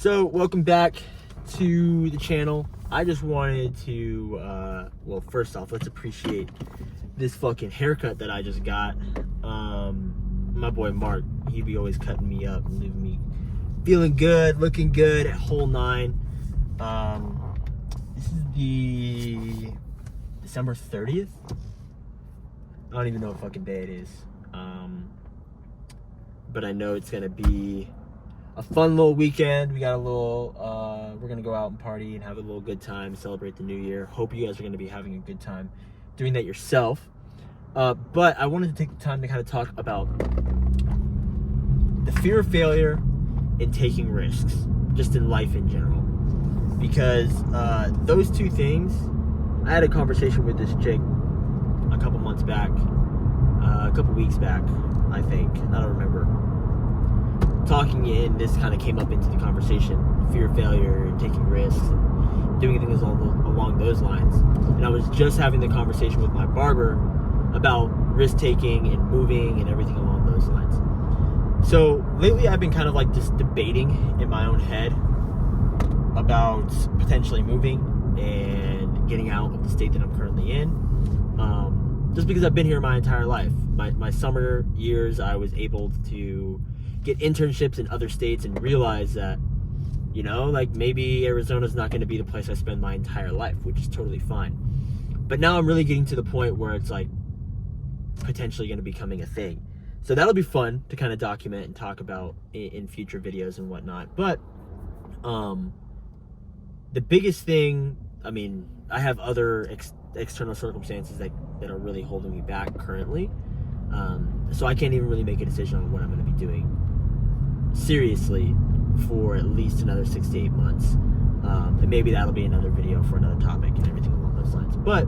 So, welcome back to the channel. I just wanted to, well, first off, let's appreciate this fucking haircut that I just got. My boy Mark, he be always cutting me up and leaving me feeling good, looking good at whole 9. This is the December 30th. I don't even know what fucking day it is. But I know it's gonna be a fun little weekend. We got a little, we're gonna go out and party and have a little good time, celebrate the new year. Hope you guys are gonna be having a good time doing that yourself. But I wanted to take the time to kind of talk about the fear of failure and taking risks, just in life in general. Because those two things, I had a conversation with this chick a couple months back, a couple weeks back, I think, I don't remember. Talking, and this kind of came up into the conversation, fear of failure and taking risks and doing things along those lines. And I was just having the conversation with my barber about risk taking and moving and everything along those lines. So lately I've been kind of like just debating in my own head about potentially moving and getting out of the state that I'm currently in. Just because I've been here my entire life. My summer years, I was able to get internships in other states and realize that, you know, like maybe Arizona's not going to be the place I spend my entire life, which is totally fine. But now I'm really getting to the point where it's like potentially going to be becoming a thing. So that'll be fun to kind of document and talk about in future videos and whatnot. But the biggest thing, I mean, I have other external circumstances that are really holding me back currently. So I can't even really make a decision on what I'm going to be doing seriously for at least another 6 to 8 months. And maybe that'll be another video for another topic and everything along those lines. But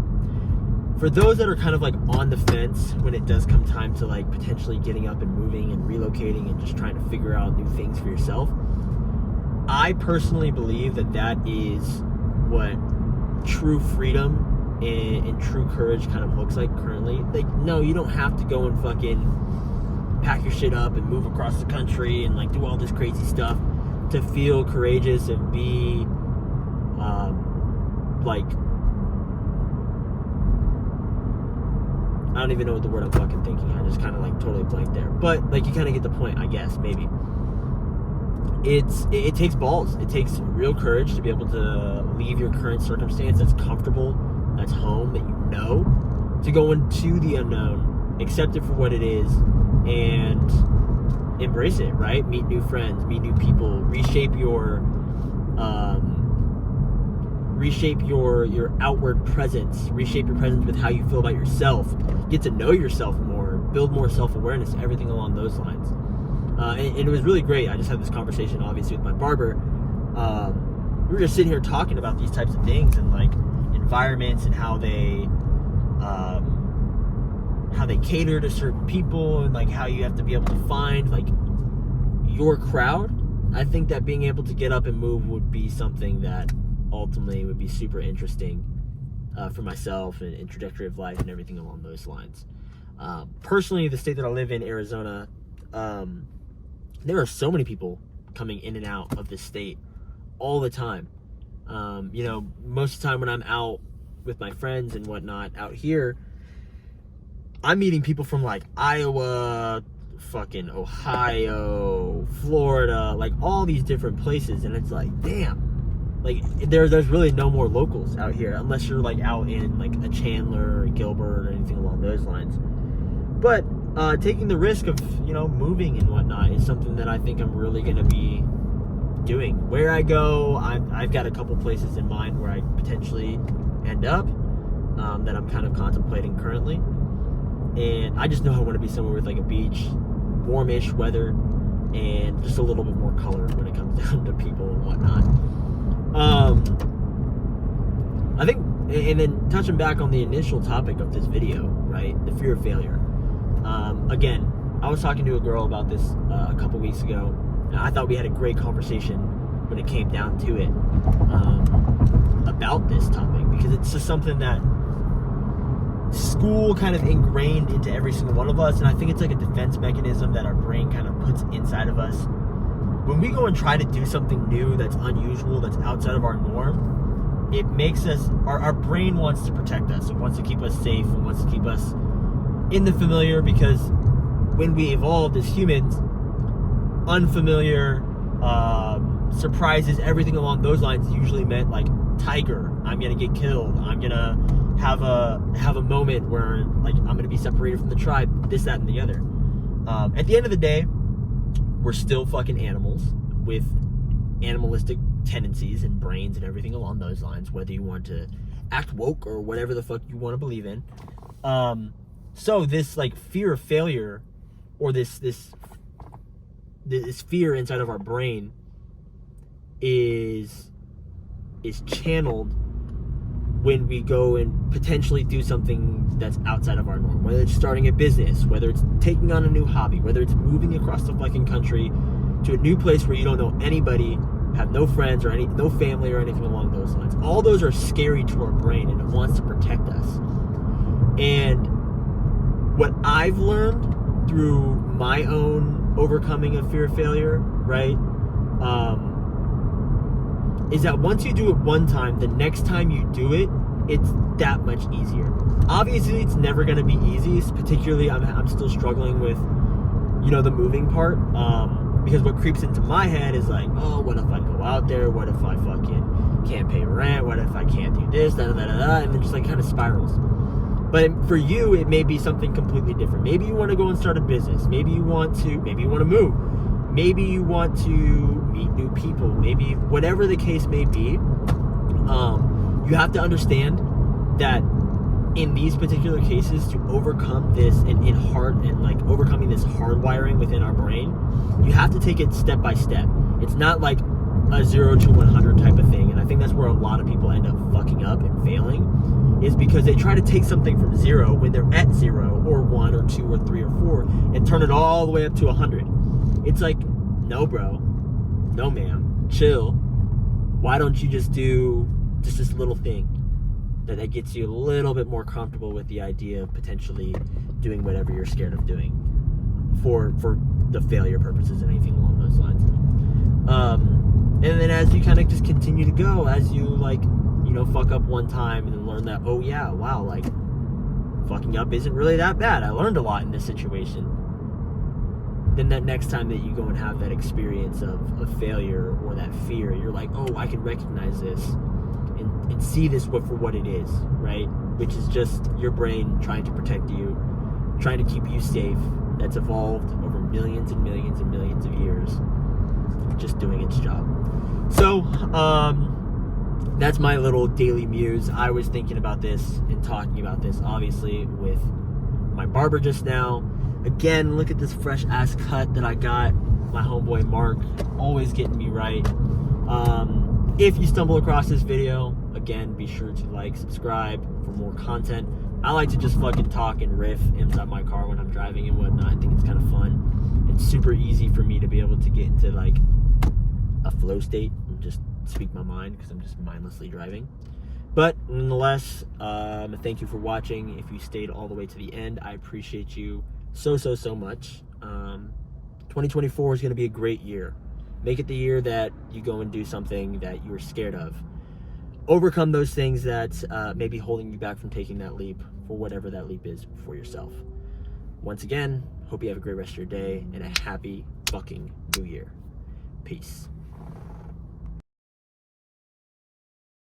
for those that are kind of like on the fence when it does come time to like potentially getting up and moving and relocating and just trying to figure out new things for yourself, I personally believe that is what true freedom and true courage kind of looks like currently. Like, no, you don't have to go and fucking pack your shit up and move across the country and like do all this crazy stuff to feel courageous and be like, I don't even know what the word I'm fucking thinking. I just kind of like totally blanked there. But like, you kind of get the point, I guess, maybe. It takes balls. It takes real courage to be able to leave your current circumstance that's comfortable, that's home, that you know, to go into the unknown, accept it for what it is, and embrace it, right? Meet new friends, meet new people, reshape your outward presence, reshape your presence with how you feel about yourself, get to know yourself more, build more self-awareness, everything along those lines. And it was really great. I just had this conversation, obviously, with my barber. We were just sitting here talking about these types of things and like environments and how they cater to certain people and like how you have to be able to find like your crowd. I think that being able to get up and move would be something that ultimately would be super interesting for myself and trajectory of life and everything along those lines. Personally, the state that I live in, Arizona, there are so many people coming in and out of this state all the time. You know, most of the time when I'm out with my friends and whatnot out here, I'm meeting people from like Iowa, fucking Ohio, Florida, like all these different places. And it's like, damn, like there's really no more locals out here unless you're like out in like a Chandler or Gilbert or anything along those lines. But taking the risk of, you know, moving and whatnot is something that I think I'm really going to be doing. Where I go, I've got a couple places in mind where I potentially end up that I'm kind of contemplating currently. And I just know I want to be somewhere with like a beach, warmish weather, and just a little bit more color when it comes down to people and whatnot. I think, and then touching back on the initial topic of this video, right, the fear of failure. Again, I was talking to a girl about this a couple weeks ago, and I thought we had a great conversation when it came down to it about this topic, because it's just something that school kind of ingrained into every single one of us, and I think it's like a defense mechanism that our brain kind of puts inside of us when we go and try to do something new that's unusual, that's outside of our norm, it makes us, our brain wants to protect us. It wants to keep us safe. It wants to keep us in the familiar, because when we evolved as humans, unfamiliar, surprises, everything along those lines usually meant like tiger, I'm gonna get killed, I'm gonna have a moment where like I'm gonna be separated from the tribe, this, that, and the other. At the end of the day, we're still fucking animals with animalistic tendencies and brains and everything along those lines, whether you want to act woke or whatever the fuck you want to believe in. So this like fear of failure, or this fear inside of our brain is channeled when we go and potentially do something that's outside of our norm, whether it's starting a business, whether it's taking on a new hobby, whether it's moving across the fucking country to a new place where you don't know anybody, have no friends or no family or anything along those lines. All those are scary to our brain, and it wants to protect us. And what I've learned through my own overcoming of fear of failure, right, is that once you do it one time, the next time you do it, it's that much easier. Obviously, it's never going to be easy, particularly I'm still struggling with, the moving part, because what creeps into my head is like, oh, what if I go out there? What if I fucking can't pay rent? What if I can't do this, da da da da, and then just like kind of spirals. But for you, it may be something completely different. Maybe you want to go and start a business. Maybe you want to move. Maybe you want to meet new people. Maybe whatever the case may be, you have to understand that in these particular cases, to overcome this overcoming this hardwiring within our brain, you have to take it step by step. It's not like a 0 to 100 type of thing. And I think that's where a lot of people end up fucking up and failing, is because they try to take something from 0 when they're at 0 or 1 or 2 or 3 or 4 and turn it all the way up to 100. It's like, no, bro. No, ma'am. Chill. Why don't you just do just this little thing that gets you a little bit more comfortable with the idea of potentially doing whatever you're scared of doing for the failure purposes and anything along those lines. And then as you kind of just continue to go, as you fuck up one time and then learn that, oh yeah, wow, like fucking up isn't really that bad. I learned a lot in this situation. Then that next time that you go and have that experience of failure or that fear, you're like, oh, I can recognize this and see this for what it is, right? Which is just your brain trying to protect you, trying to keep you safe. That's evolved over millions and millions and millions of years, just doing its job. So, that's my little daily muse. I was thinking about this and talking about this, obviously, with my barber just now. Again, look at this fresh ass cut that I got. My homeboy Mark, always getting me right. If you stumble across this video, again, be sure to like, subscribe for more content. I like to just fucking talk and riff inside my car when I'm driving and whatnot. I think it's kind of fun. It's super easy for me to be able to get into like a flow state and just speak my mind, because I'm just mindlessly driving. But nonetheless, thank you for watching. If you stayed all the way to the end, I appreciate you so much. 2024 is going to be a great year. Make it the year that you go and do something that you're scared of. Overcome those things that may be holding you back from taking that leap, for whatever that leap is for yourself. Once again, hope you have a great rest of your day and a happy fucking new year. Peace.